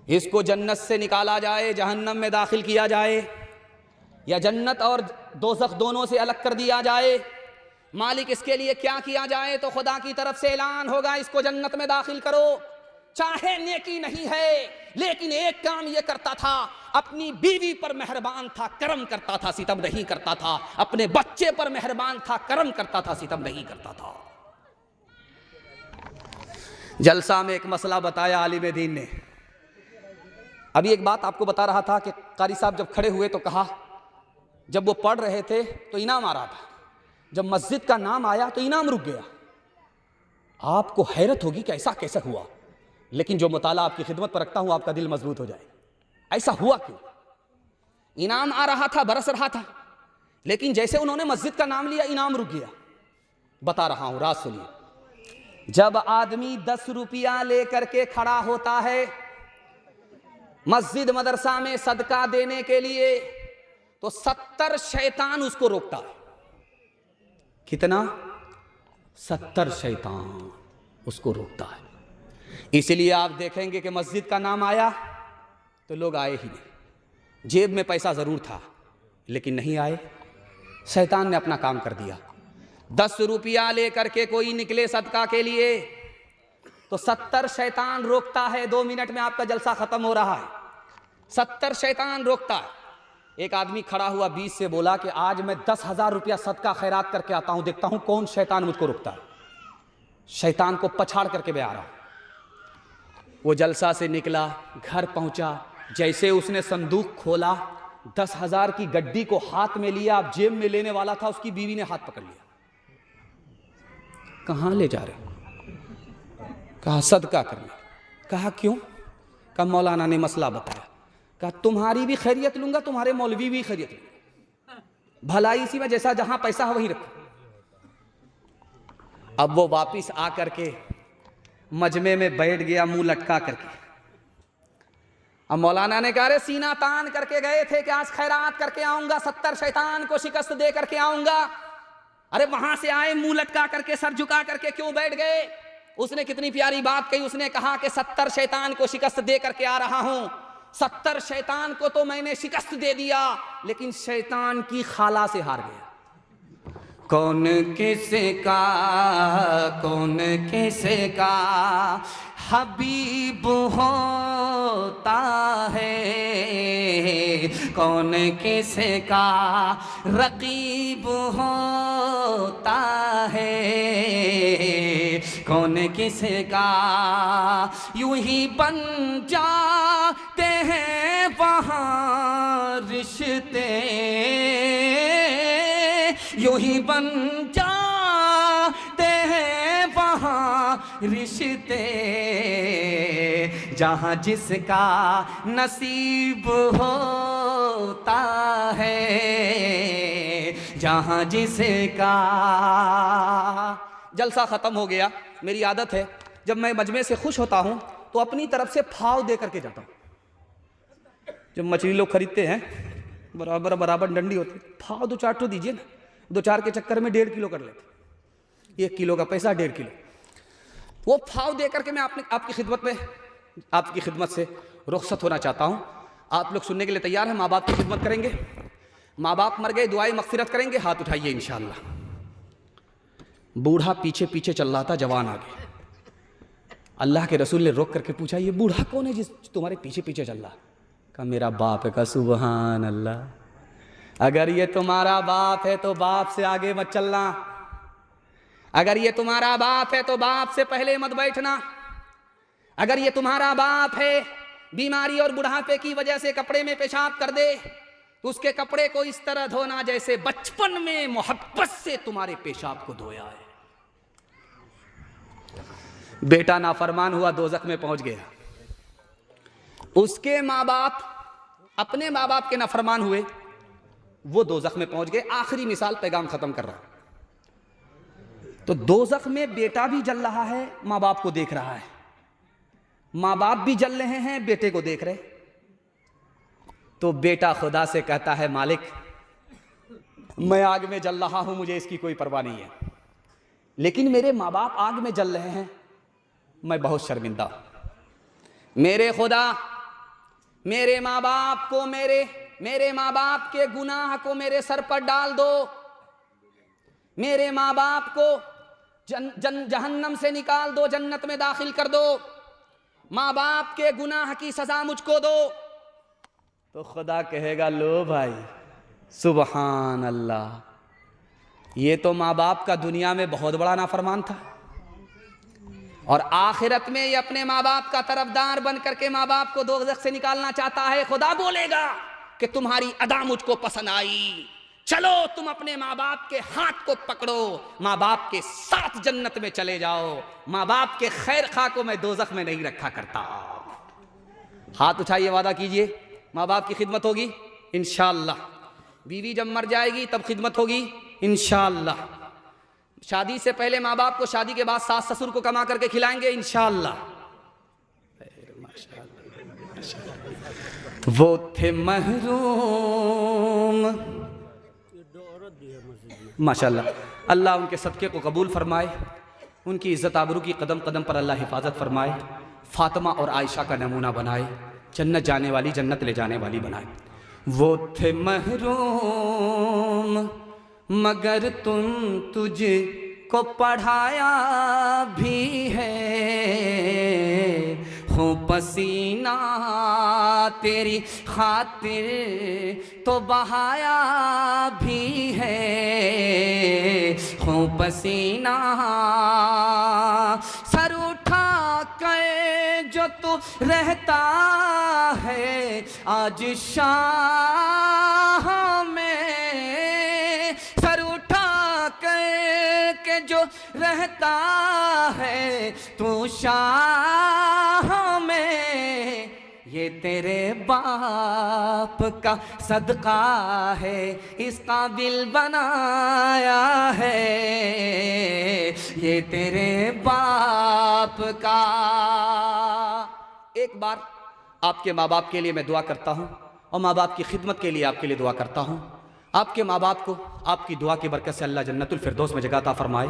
इसको जन्नत से निकाला जाए, जहन्नम में दाखिल किया जाए, या जन्नत और दोज़ख दोनों से अलग कर दिया जाए? मालिक इसके लिए क्या किया जाए? तो खुदा की तरफ से ऐलान होगा इसको जन्नत में दाखिल करो। चाहे नेकी नहीं है, लेकिन एक काम ये करता था, अपनी बीवी पर मेहरबान था, करम करता था, सितम नहीं करता था। अपने बच्चे पर मेहरबान था, करम करता था, सितम नहीं करता था। जलसा में एक मसला बताया आलिम दीन ने। अभी एक बात आपको बता रहा था कि कारी साहब जब खड़े हुए तो कहा, जब वो पढ़ रहे थे तो इनाम आ रहा था, जब मस्जिद का नाम आया तो इनाम रुक गया। आपको हैरत होगी कि ऐसा कैसे हुआ, लेकिन जो मुताला आपकी खिदमत पर रखता हूं आपका दिल मजबूत हो जाए। ऐसा हुआ क्यों? इनाम आ रहा था, बरस रहा था, लेकिन जैसे उन्होंने मस्जिद का नाम लिया इनाम रुक गया। बता रहा हूं, राज सुनिए। जब आदमी 10 रुपया लेकर के खड़ा होता है मस्जिद मदरसा में सदका देने के लिए, तो 70 शैतान उसको रोकता है। कितना? 70 शैतान उसको रोकता है। इसलिए आप देखेंगे कि मस्जिद का नाम आया तो लोग आए ही नहीं। जेब में पैसा ज़रूर था लेकिन नहीं आए, शैतान ने अपना काम कर दिया। 10 रुपया लेकर के कोई निकले सदका के लिए तो 70 शैतान रोकता है। 2 मिनट में आपका जलसा ख़त्म हो रहा है, 70 शैतान रोकता है। एक आदमी खड़ा हुआ 20 से बोला कि आज मैं 10,000 रुपया सदका खैरात करके आता हूँ, देखता हूँ कौन शैतान मुझको रोकता है। शैतान को पछाड़ करके मैं आ रहा हूँ। वो जलसा से निकला, घर पहुंचा, जैसे उसने संदूक खोला, 10,000 की गड्डी को हाथ में लिया, अब जेब में लेने वाला था, उसकी बीवी ने हाथ पकड़ लिया। कहाँ ले जा रहे? कहा सदका करने। कहा क्यों? कहा मौलाना ने मसला बताया। कहा तुम्हारी भी खैरियत लूंगा, तुम्हारे मौलवी भी खैरियत लूंगा, भलाई इसी में, जैसा जहां पैसा है वहीं रखो। अब वो वापिस आकर के मजमे में बैठ गया मुंह लटका करके। अब मौलाना ने कहा, अरे सीना तान करके गए थे कि आज खैरात करके आऊंगा, 70 शैतान को शिकस्त दे करके आऊंगा, अरे वहां से आए मुंह लटका करके, सर झुका करके क्यों बैठ गए? उसने कितनी प्यारी बात कही। उसने कहा कि 70 शैतान को शिकस्त दे करके आ रहा हूं। 70 शैतान को तो मैंने शिकस्त दे दिया, लेकिन शैतान की खाला से हार गया। कौन किसे का हबीब होता है, कौन किसका रकीब होता है, कौन किसका। यूं ही बन जाते हैं वहाँ रिश्ते, यूं ही बन जाते हैं वहाँ रिश्ते, जहाँ जिसका नसीब होता है, जहाँ जिसका। जलसा ख़त्म हो गया। मेरी आदत है जब मैं मजमे से खुश होता हूँ तो अपनी तरफ से फाव दे करके जाता हूँ। जब मछली लोग खरीदते हैं बराबर बराबर डंडी होती है, फाव 2-4 तो दीजिए ना। 2-4 के चक्कर में 1.5 किलो कर लेते। 1 किलो का पैसा 1.5 किलो। वो फाव दे करके मैं आपकी खिदमत से रुखसत होना चाहता हूँ। आप लोग सुनने के लिए तैयार हैं? माँ बाप की खिदमत करेंगे? माँ बाप मर गए, दुआएं मगफिरत करेंगे? हाथ उठाइए इंशाअल्लाह। बूढ़ा पीछे पीछे चल रहा था, जवान आगे। अल्लाह के रसूल ने रोक करके पूछा, ये बूढ़ा कौन है जिस तुम्हारे पीछे पीछे चल रहा? कहा मेरा बाप है। कहा सुबहान अल्लाह। अगर ये तुम्हारा बाप है तो बाप से आगे मत चलना। अगर ये तुम्हारा बाप है तो बाप से पहले मत बैठना। अगर ये तुम्हारा बाप है, बीमारी और बुढ़ापे की वजह से कपड़े में पेशाब कर दे तो उसके कपड़े को इस तरह धोना जैसे बचपन में मोहब्बत से तुम्हारे पेशाब को धोया है। बेटा नाफरमान हुआ, दोजख में पहुंच गया। उसके माँ बाप अपने माँ बाप के नाफरमान हुए, वो दोजख में पहुंच गए। आखिरी मिसाल, पैगाम खत्म कर रहा। तो दोजख में बेटा भी जल रहा है, माँ बाप को देख रहा है। माँ बाप भी जल रहे हैं, बेटे को देख रहे। तो बेटा खुदा से कहता है, मालिक मैं आग में जल रहा हूं, मुझे इसकी कोई परवाह नहीं है, लेकिन मेरे माँ बाप आग में जल रहे हैं, मैं बहुत शर्मिंदा हूं। मेरे खुदा मेरे माँ बाप को, मेरे माँ बाप के गुनाह को मेरे सर पर डाल दो। मेरे माँ बाप को जहन्नम से निकाल दो, जन्नत में दाखिल कर दो। माँ बाप के गुनाह की सजा मुझको दो। तो खुदा कहेगा, लो भाई, सुबहान अल्लाह, ये तो माँ बाप का दुनिया में बहुत बड़ा नाफरमान था, और आखिरत में ये अपने माँ बाप का तरफदार बन करके माँ बाप को दोज़ख से निकालना चाहता है। खुदा बोलेगा कि तुम्हारी अदा मुझको पसंद आई, चलो तुम अपने माँ बाप के हाथ को पकड़ो, माँ बाप के साथ जन्नत में चले जाओ। माँ बाप के खैर खा को मैं दोज़ख में नहीं रखा करता। हाथ उठाइए, वादा कीजिए माँ बाप की खिदमत होगी इंशाअल्लाह। बीवी जब मर जाएगी तब खिदमत होगी इंशाअल्लाह। शादी से पहले माँ बाप को, शादी के बाद सास ससुर को कमा करके खिलाएंगे इंशाअल्लाह। वो थे महरूम, माशाअल्लाह। अल्लाह उनके सदक़े को कबूल फरमाए, उनकी इज़्ज़त आबरू की कदम कदम पर अल्लाह हिफाजत फरमाए। फ़ातिमा और आयशा का नमूना बनाए, जन्नत जाने वाली, जन्नत ले जाने वाली बनाए। वो थे महरूम मगर तुझे को पढ़ाया भी है, हो पसीना तेरी खातिर तो बहाया भी है, हो पसीना सर उठा के जो तू रहता है आज शाह में, सर उठा के जो रहता है तू शाह में, ये तेरे बाप का सदका है, इस काबिल बनाया है, ये तेरे बाप का। एक बार आपके माँ बाप के लिए मैं दुआ करता हूँ, और माँ बाप की खिदमत के लिए आपके लिए दुआ करता हूँ। आपके माँ बाप को आपकी दुआ की बरकत से अल्लाह जन्नतुल फिरदौस में जगह अता फरमाए,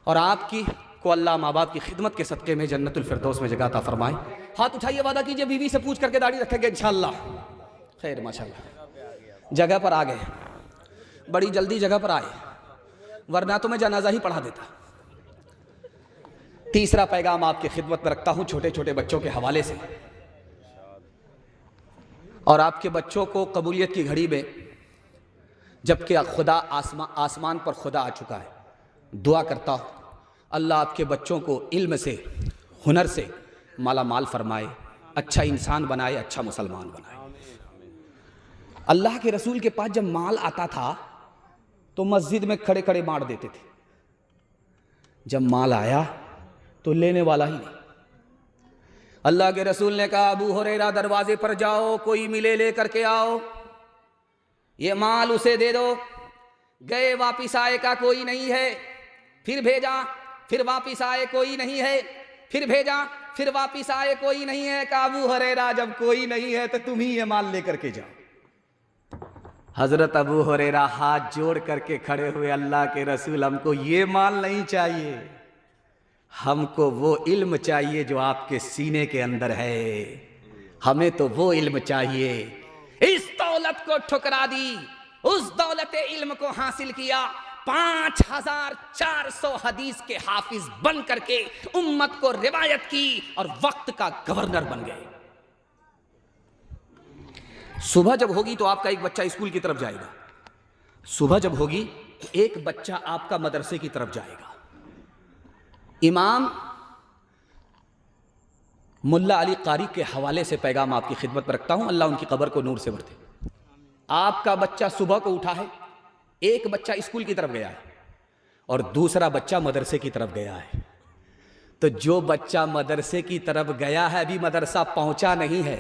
और आपकी को अल्लाह माँ बाप की खिदमत के सदक़े में जन्नतुल फिरदौस में जगह अता फरमाए। हाथ उठाइए, वादा कीजिए बीवी से पूछ करके दाढ़ी रखेंगे इंशाअल्लाह। खैर माशाअल्लाह, जगह पर आ गए, बड़ी जल्दी जगह पर आए, वरना तो मैं जनाजा ही पढ़ा देता। तीसरा पैगाम आपकी खिदमत में रखता हूँ छोटे छोटे बच्चों के हवाले से। और आपके बच्चों को कबूलियत की घड़ी में, जबकि खुदा आसमान पर खुदा आ चुका है, दुआ करता हूँ अल्लाह आपके बच्चों को इल्म से, हुनर से माला माल फरमाए, अच्छा इंसान बनाए, अच्छा मुसलमान बनाए। अल्लाह के रसूल के पास जब माल आता था तो मस्जिद में खड़े खड़े बांट देते थे। जब माल आया तो लेने वाला ही नहीं। अल्लाह के रसूल ने कहा, अबू हुरैरा दरवाजे पर जाओ, कोई मिले लेकर के आओ, ये माल उसे दे दो। गए, वापिस आए का कोई नहीं है, फिर भेजा, फिर वापिस आए कोई नहीं है, फिर भेजा, फिर वापिस आए कोई नहीं है। कहा, अबू हुरैरा जब कोई नहीं है तो तुम ही ये माल लेकर के जाओ। हजरत अबू हुरैरा हाथ जोड़ करके खड़े हुए, अल्लाह के रसूल हमको ये माल नहीं चाहिए, हमको वो इल्म चाहिए जो आपके सीने के अंदर है, हमें तो वो इल्म चाहिए। इस दौलत को ठुकरा दी, उस दौलत इल्म को हासिल किया। 5400 हदीस के हाफिज बन करके उम्मत को रिवायत की और वक्त का गवर्नर बन गए। सुबह जब होगी तो आपका एक बच्चा स्कूल की तरफ जाएगा, सुबह जब होगी एक बच्चा आपका मदरसे की तरफ जाएगा। इमाम मुल्ला अली कारी के हवाले से पैगाम आपकी खिदमत में रखता हूं, अल्लाह उनकी कब्र को नूर से भरते। आपका बच्चा सुबह को उठा है, एक बच्चा स्कूल की तरफ गया है और दूसरा बच्चा मदरसे की तरफ गया है। तो जो बच्चा मदरसे की तरफ गया है, अभी मदरसा पहुंचा नहीं है,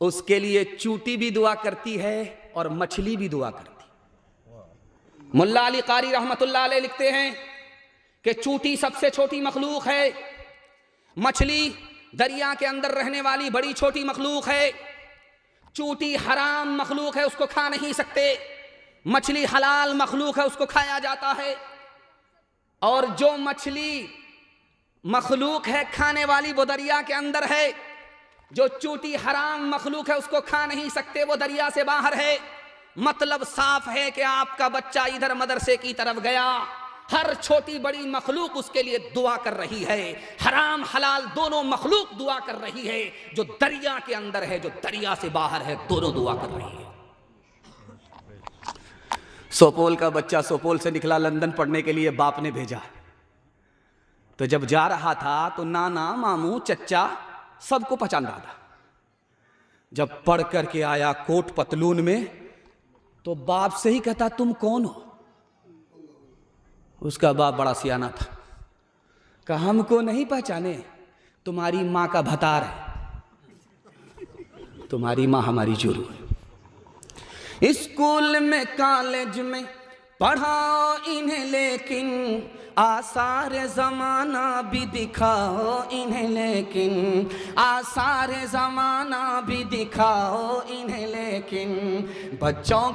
उसके लिए चूटी भी दुआ करती है और मछली भी दुआ करती। मुल्ला अली कारी रहमतुल्लाह अलैह लिखते हैं कि चूटी सबसे छोटी मखलूक है, मछली दरिया के अंदर रहने वाली बड़ी छोटी मखलूक है। चूटी हराम मखलूक है, उसको खा नहीं सकते। मछली हलाल मखलूक है, उसको खाया जाता है। और जो मछली मखलूक है खाने वाली वो दरिया के अंदर है, जो चूटी हराम मखलूक है उसको खा नहीं सकते, वो दरिया से बाहर है। मतलब साफ है कि आपका बच्चा इधर मदरसे की तरफ गया, हर छोटी बड़ी मखलूक उसके लिए दुआ कर रही है, हराम हलाल दोनों मखलूक दुआ कर रही है। जो दरिया के अंदर है, जो दरिया से बाहर है, दोनों दुआ कर रही है। सोपोल का बच्चा सोपोल से निकला लंदन पढ़ने के लिए, बाप ने भेजा। तो जब जा रहा था तो नाना मामू चच्चा सबको पहचान रहा था। जब पढ़ करके आया कोट पतलून में तो बाप से ही कहता, तुम कौन हो? उसका बाप बड़ा सियाना था, कहा हमको नहीं पहचाने, तुम्हारी माँ का भतार है, तुम्हारी माँ हमारी जोरू है। स्कूल में कॉलेज में पढ़ाओ इन्हें, लेकिन आसार ज़माना भी दिखाओ इन्हें, लेकिन आसार ज़माना भी दिखाओ इन्हें, लेकिन बच्चों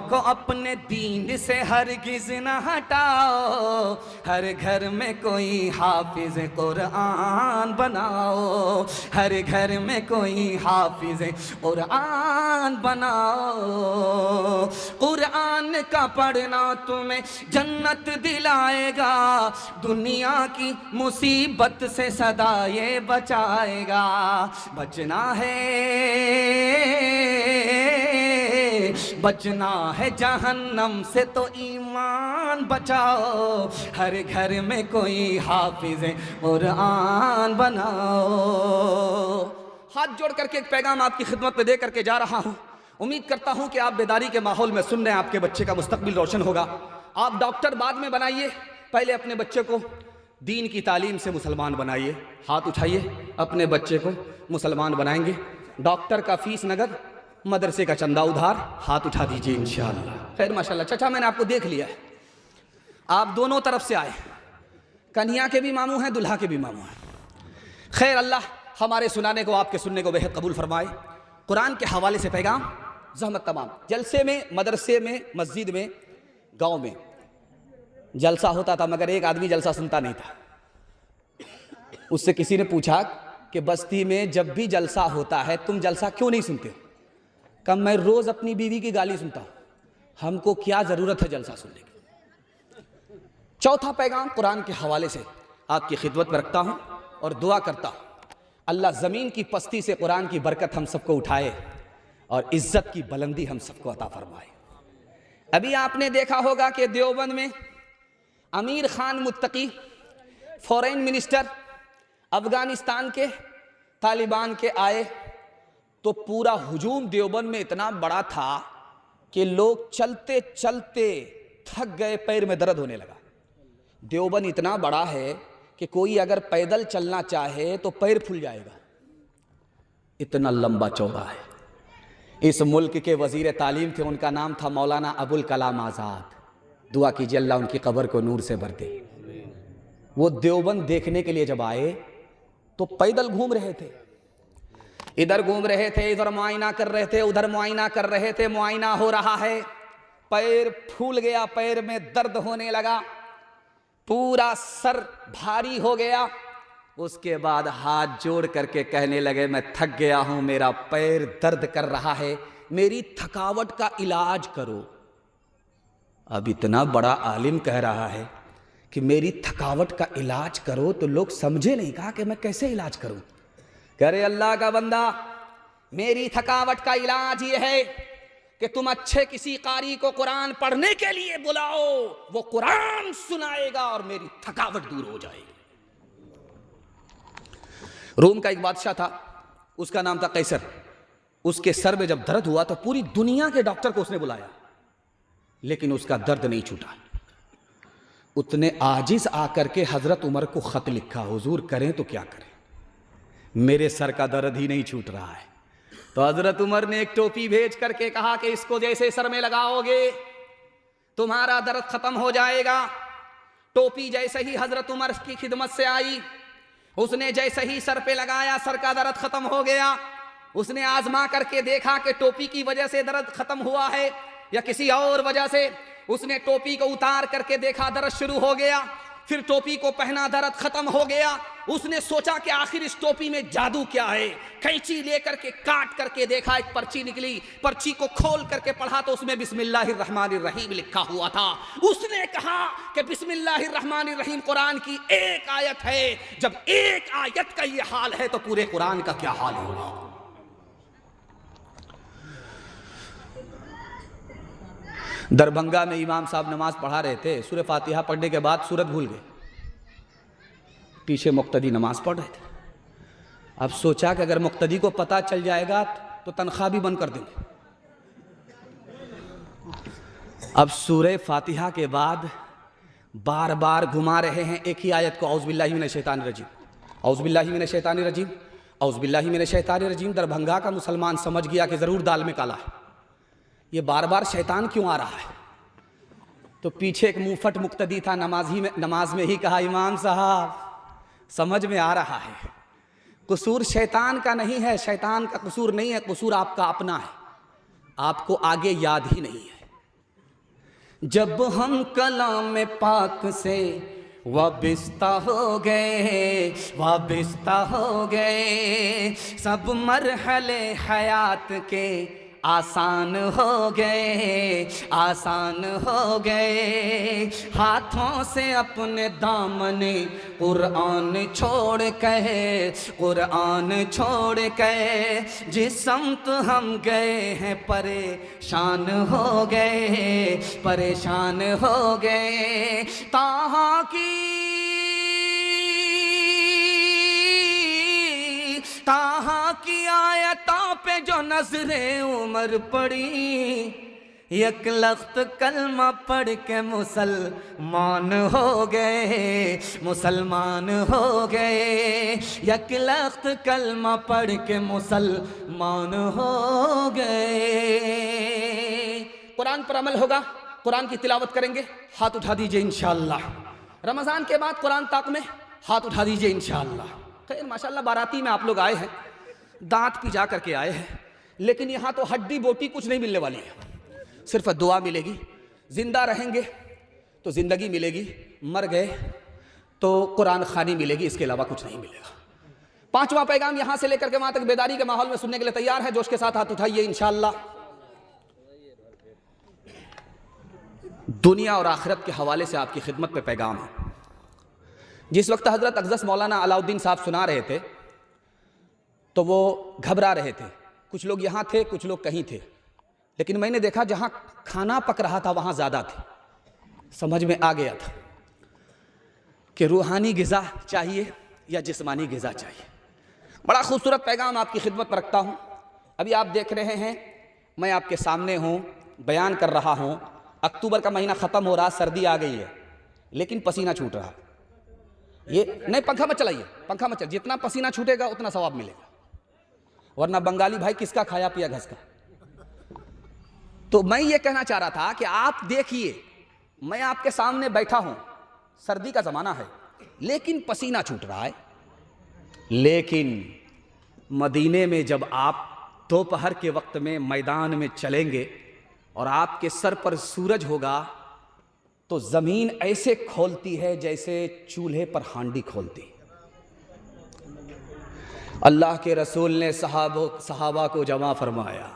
को अपने दीन से हरगिज़ न हटाओ। हर घर में कोई हाफिज़ कुरान बनाओ, हर घर में कोई हाफिज़ कुरान बनाओ। कुरान का पढ़ना तुम्हें जन्नत दिलाएगा, दुनिया की मुसीबत से सदा ये बचाएगा। बचना है जहन्नम से तो ईमान बचाओ, हर घर में कोई हाफिज़ कुरान बनाओ। हाथ जोड़ करके एक पैगाम आपकी खिदमत में दे करके जा रहा हूँ। उम्मीद करता हूँ कि आप बेदारी के माहौल में सुन रहे हैं, आपके बच्चे का मुस्तकबिल रोशन होगा। आप डॉक्टर बाद में बनाइए, पहले अपने बच्चे को दीन की तालीम से मुसलमान बनाइए। हाथ उठाइए, अपने बच्चे को मुसलमान बनाएंगे। डॉक्टर का फीस नगद, मदरसे का चंदा उधार। हाथ उठा दीजिए इंशाअल्लाह। खैर माशाल्लाह चाचा, मैंने आपको देख लिया है, आप दोनों तरफ से आए, कन्या के भी मामू हैं, दुल्हा के भी मामू हैं। खैर अल्लाह हमारे सुनाने को, आपके सुनने को बेहद कबूल फरमाए। कुरान के हवाले से पैगाम, ज़हमत तमाम। जलसे में, मदरसे में, मस्जिद में, गांव में जलसा होता था, मगर एक आदमी जलसा सुनता नहीं था। उससे किसी ने पूछा कि बस्ती में जब भी जलसा होता है तुम जलसा क्यों नहीं सुनते? कम मैं रोज़ अपनी बीवी की गाली सुनता हूँ, हमको क्या ज़रूरत है जलसा सुनने की। चौथा पैगाम कुरान के हवाले से आपकी खिदमत में रखता हूँ और दुआ करता हूँ अल्लाह ज़मीन की पस्ती से कुरान की बरकत हम सबको उठाए और इज़्ज़त की बुलंदी हम सबको अता फरमाए। अभी आपने देखा होगा कि देवबंद में अमीर खान मुत्तकी फॉरेन मिनिस्टर अफ़गानिस्तान के तालिबान के आए तो पूरा हुजूम देवबंद में इतना बड़ा था कि लोग चलते चलते थक गए, पैर में दर्द होने लगा। देवबंद इतना बड़ा है कि कोई अगर पैदल चलना चाहे तो पैर फूल जाएगा, इतना लंबा चौड़ा है। इस मुल्क के वजीर तालीम थे, उनका नाम था मौलाना अबुल कलाम आज़ाद। दुआ कीजिए अल्लाह उनकी कब्र को नूर से भर दे। वो देवबंद देखने के लिए जब आए तो पैदल घूम रहे थे, इधर घूम रहे थे, इधर मुआयना कर रहे थे, उधर मुआयना कर रहे थे। मुआयना हो रहा है, पैर फूल गया, पैर में दर्द होने लगा, पूरा सर भारी हो गया। उसके बाद हाथ जोड़ करके कहने लगे मैं थक गया हूं, मेरा पैर दर्द कर रहा है, मेरी थकावट का इलाज करो। अब इतना बड़ा आलिम कह रहा है कि मेरी थकावट का इलाज करो तो लोग समझे नहीं, कहा कि मैं कैसे इलाज करूं। कह रहे अल्लाह का बंदा, मेरी थकावट का इलाज ये है कि तुम अच्छे किसी कारी को कुरान पढ़ने के लिए बुलाओ, वो कुरान सुनाएगा और मेरी थकावट दूर हो जाएगी। रोम का एक बादशाह था, उसका नाम था कैसर। उसके सर में जब दर्द हुआ तो पूरी दुनिया के डॉक्टर को उसने बुलाया, लेकिन उसका दर्द नहीं छूटा। उतने आजिज आकर के हजरत उमर को खत लिखा, हुजूर करें तो क्या करें, मेरे सर का दर्द ही नहीं छूट रहा है। तो हजरत उमर ने एक टोपी भेज करके कहा कि इसको जैसे सर में लगाओगे तुम्हारा दर्द खत्म हो जाएगा। टोपी जैसे ही हजरत उमर की खिदमत से आई, उसने जैसे ही सर पे लगाया, सर का दर्द खत्म हो गया। उसने आजमा करके देखा कि टोपी की वजह से दर्द खत्म हुआ है या किसी और वजह से। उसने टोपी को उतार करके देखा, दर्द शुरू हो गया। फिर टोपी को पहना, दर्द खत्म हो गया। उसने सोचा कि आखिर इस टोपी में जादू क्या है। कैंची लेकर के काट करके देखा, एक पर्ची निकली। पर्ची को खोल करके पढ़ा तो उसमें बिस्मिल्लाहिर्रहमानिर्रहीम लिखा हुआ था। उसने कहा कि बिस्मिल्लाहिर्रहमानिर्रहीम कुरान की एक आयत है। जब एक आयत का ये हाल है तो पूरे कुरान का क्या हाल होगा। दरभंगा में इमाम साहब नमाज पढ़ा रहे थे, सूरह फातिहा पढ़ने के बाद सूरत भूल गए, पीछे मुक्तदी नमाज पढ़ रहे थे। अब सोचा कि अगर मुक्तदी को पता चल जाएगा तो तनख्वाह भी बंद कर देंगे। अब सूरह फातिहा के बाद बार बार घुमा रहे हैं एक ही आयत को, औज़ बिल्लाहि मिनश शैतानिर रजीम, औज़ बिल्लाहि मिनश शैतानिर रजीम, औज़ बिल्लाहि मिनश शैतानिर रजीम। दरभंगा का मुसलमान समझ गया कि ज़रूर दाल में काला है, ये बार बार शैतान क्यों आ रहा है। तो पीछे एक मुंहफट मुक्तदी था, नमाज में ही कहा, इमाम साहब समझ में आ रहा है, कसूर शैतान का नहीं है, शैतान का कसूर नहीं है, कसूर आपका अपना है, आपको आगे याद ही नहीं है। जब हम कलाम पाक से वाबिस्ता हो गए, वाबिस्ता हो गए, सब मरहले हयात के आसान हो गए, आसान हो गए। हाथों से अपने दामने कुरान छोड़ के, कुरान छोड़ के जिस समत हम गए हैं परेशान हो गए, परेशान हो गए। ताहा की आयतों पे जो नजरे उमर पड़ी, एक लख्त कलमा पढ़ के मुसलमान हो गए, मुसलमान हो गए। एक लख्त कलमा पढ़ के मुसलमान हो गए। कुरान पर अमल होगा, कुरान की तिलावत करेंगे, हाथ उठा दीजिए इंशाअल्लाह। रमज़ान के बाद कुरान ताक में हाथ उठा दीजिए इंशाअल्लाह। खैर माशाअल्लाह बाराती में आप लोग आए हैं, दांत पिजा करके आए हैं, लेकिन यहाँ तो हड्डी बोटी कुछ नहीं मिलने वाली है, सिर्फ दुआ मिलेगी। जिंदा रहेंगे तो जिंदगी मिलेगी, मर गए तो कुरान खानी मिलेगी, इसके अलावा कुछ नहीं मिलेगा। पांचवा पैगाम यहाँ से लेकर के वहां तक बेदारी के माहौल में सुनने के लिए तैयार है? जोश के साथ हाथ उठाइए इंशाअल्लाह। दुनिया और आखिरत के हवाले से आपकी खिदमत पे पैगाम है। जिस वक्त हज़रत अक़दस मौलाना अलाउद्दीन साहब सुना रहे थे तो वो घबरा रहे थे। कुछ लोग यहाँ थे, कुछ लोग कहीं थे, लेकिन मैंने देखा जहाँ खाना पक रहा था वहाँ ज़्यादा थे। समझ में आ गया था कि रूहानी ग़िज़ा चाहिए या जिस्मानी ग़िज़ा चाहिए। बड़ा खूबसूरत पैगाम आपकी खिदमत में रखता हूँ। अभी आप देख रहे हैं, मैं आपके सामने हूँ, बयान कर रहा हूँ। अक्टूबर का महीना ख़त्म हो रहा, सर्दी आ गई है, लेकिन पसीना छूट रहा। ये नहीं, पंखा मत चलाइए, पंखा मत चलाइए। जितना पसीना छूटेगा उतना सवाब मिलेगा, वरना बंगाली भाई किसका खाया पिया घस का। तो मैं ये कहना चाह रहा था कि आप देखिए, मैं आपके सामने बैठा हूँ, सर्दी का ज़माना है, लेकिन पसीना छूट रहा है। लेकिन मदीने में जब आप दोपहर के वक्त में मैदान में चलेंगे और आपके सर पर सूरज होगा तो ज़मीन ऐसे खोलती है जैसे चूल्हे पर हांडी खोलती। अल्लाह के रसूल ने सहाबा को जमा फरमाया,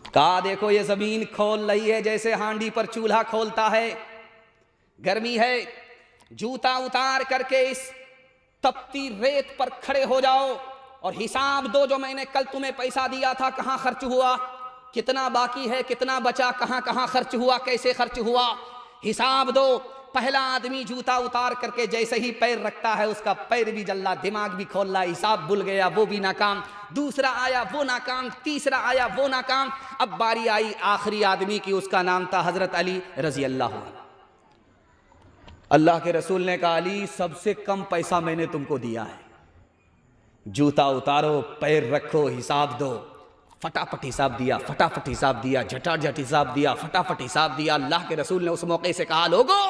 कहा देखो ये ज़मीन खोल रही है जैसे हांडी पर चूल्हा खोलता है। गर्मी है, जूता उतार करके इस तपती रेत पर खड़े हो जाओ और हिसाब दो, जो मैंने कल तुम्हें पैसा दिया था कहाँ खर्च हुआ, कितना बाकी है, कितना बचा, कहाँ कहाँ खर्च हुआ, कैसे खर्च हुआ, हिसाब दो। पहला आदमी जूता उतार करके जैसे ही पैर रखता है उसका पैर भी जल्ला, दिमाग भी खोल रहा, हिसाब भूल गया, वो भी नाकाम। दूसरा आया वो नाकाम, तीसरा आया वो नाकाम। अब बारी आई आखिरी आदमी की, उसका नाम था हज़रत अली रज़ी अल्लाह अन्हु। अल्लाह के रसूल ने कहा, अली सबसे कम पैसा मैंने तुमको दिया है, जूता उतारो, पैर रखो, हिसाब दो। फटाफट हिसाब दिया, फटाफट हिसाब दिया, झटाझट हिसाब दिया, फटाफट हिसाब दिया। अल्लाह के रसूल ने उस मौके से कहा, लोगों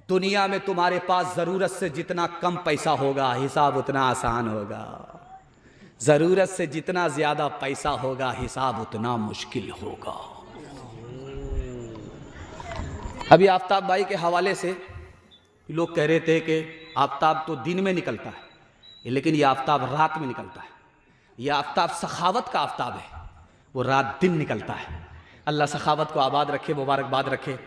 दुनिया में तुम्हारे पास ज़रूरत से जितना कम पैसा होगा हिसाब उतना आसान होगा, ज़रूरत से जितना ज़्यादा पैसा होगा हिसाब उतना मुश्किल होगा। अभी आफ्ताब भाई के हवाले से लोग कह रहे थे कि आफ्ताब तो दिन में निकलता है, लेकिन ये आफ्ताब रात में निकलता है। यह आफ्ताब सखावत का आफ्ताब है, वो रात दिन निकलता है। अल्लाह सखावत को आबाद रखे, मुबारकबाद रखे।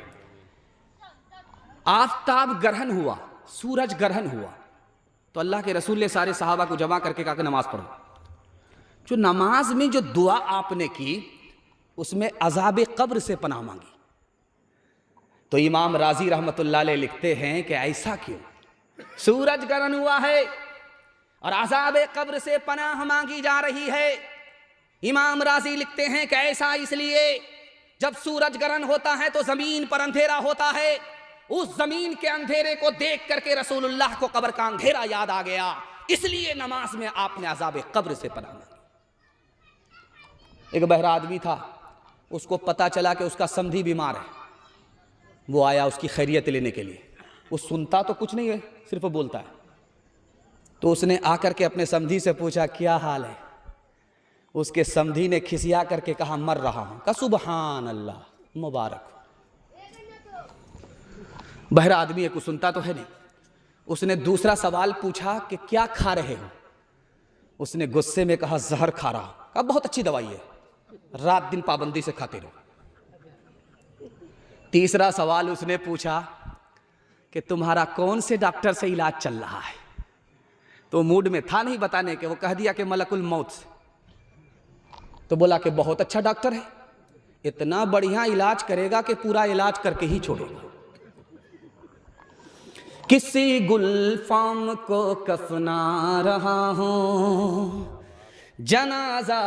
आफ्ताब ग्रहण हुआ, सूरज ग्रहण हुआ तो अल्लाह के रसूल ने सारे सहाबा को जमा करके कहा कि नमाज पढ़ो। जो नमाज में जो दुआ आपने की उसमें अज़ाब कब्र से पनाह मांगी। तो इमाम राजी रहमतुल्लाह अलैह लिखते हैं कि ऐसा क्यों, सूरज ग्रहण हुआ है और अज़ाब कब्र से पनाह मांगी जा रही है। इमाम राजी लिखते हैं कि ऐसा इसलिए, जब सूरज ग्रहण होता है तो ज़मीन पर अंधेरा होता है, उस ज़मीन के अंधेरे को देख करके रसूलुल्लाह को कब्र का अंधेरा याद आ गया, इसलिए नमाज में आपने अज़ाब कब्र से पनाह मांगी। एक बहरा आदमी था, उसको पता चला कि उसका समधी बीमार है। वो आया उसकी खैरियत लेने के लिए। वो सुनता तो कुछ नहीं है, सिर्फ बोलता है। तो उसने आकर के अपने समधी से पूछा क्या हाल है। उसके समधी ने खिसिया करके कहा मर रहा हूं। कहा सुबहान अल्लाह, मुबारक। बहरा आदमी है, कुछ सुनता तो है नहीं। उसने दूसरा सवाल पूछा कि क्या खा रहे हो। उसने गुस्से में कहा जहर खा रहा। कहा बहुत अच्छी दवाई है, रात दिन पाबंदी से खाते रहो। तीसरा सवाल उसने पूछा कि तुम्हारा कौन से डॉक्टर से इलाज चल रहा है। तो मूड में था नहीं बताने के, वो कह दिया कि मलकुल मौत से। तो बोला कि बहुत अच्छा डॉक्टर है, इतना बढ़िया इलाज करेगा कि पूरा इलाज करके ही छोड़ेगा। किसी गुलफाम को कफना रहा हूं, जनाजा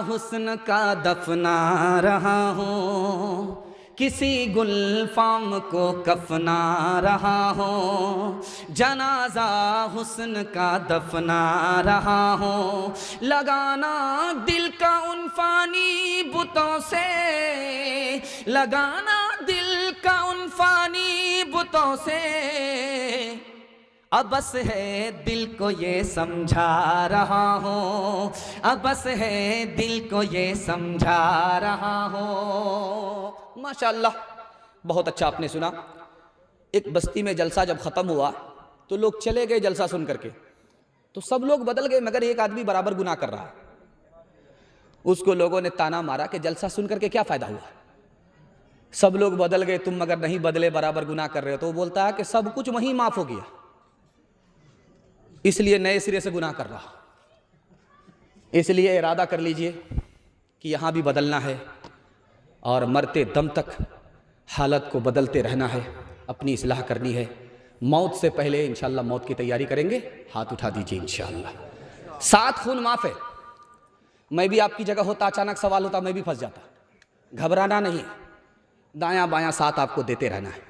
हुस्न का दफना रहा हूं। किसी गुलफाम को कफना रहा हूँ, जनाजा हुस्न का दफना रहा हूँ। लगाना दिल का उन फानी बुतों से, लगाना दिल का उन फानी बुतों से। अब बस है दिल को ये समझा रहा हूँ, अब बस है दिल को ये समझा रहा हूँ। माशाअल्लाह, बहुत अच्छा आपने सुना। एक बस्ती में जलसा जब ख़त्म हुआ तो लोग चले गए जलसा सुन करके, तो सब लोग बदल गए मगर एक आदमी बराबर गुनाह कर रहा है। उसको लोगों ने ताना मारा कि जलसा सुन करके क्या फ़ायदा हुआ, सब लोग बदल गए, तुम मगर नहीं बदले, बराबर गुनाह कर रहे हो। तो वो बोलता है कि सब कुछ वहीं माफ हो गया, इसलिए नए सिरे से गुनाह कर रहा। इसलिए इरादा कर लीजिए कि यहाँ भी बदलना है और मरते दम तक हालत को बदलते रहना है, अपनी इस्लाह करनी है। मौत से पहले इंशाअल्लाह मौत की तैयारी करेंगे। हाथ उठा दीजिए इंशाअल्लाह। 7 खून माफ है। मैं भी आपकी जगह होता, अचानक सवाल होता, मैं भी फंस जाता। घबराना नहीं, दायां बायां साथ आपको देते रहना है।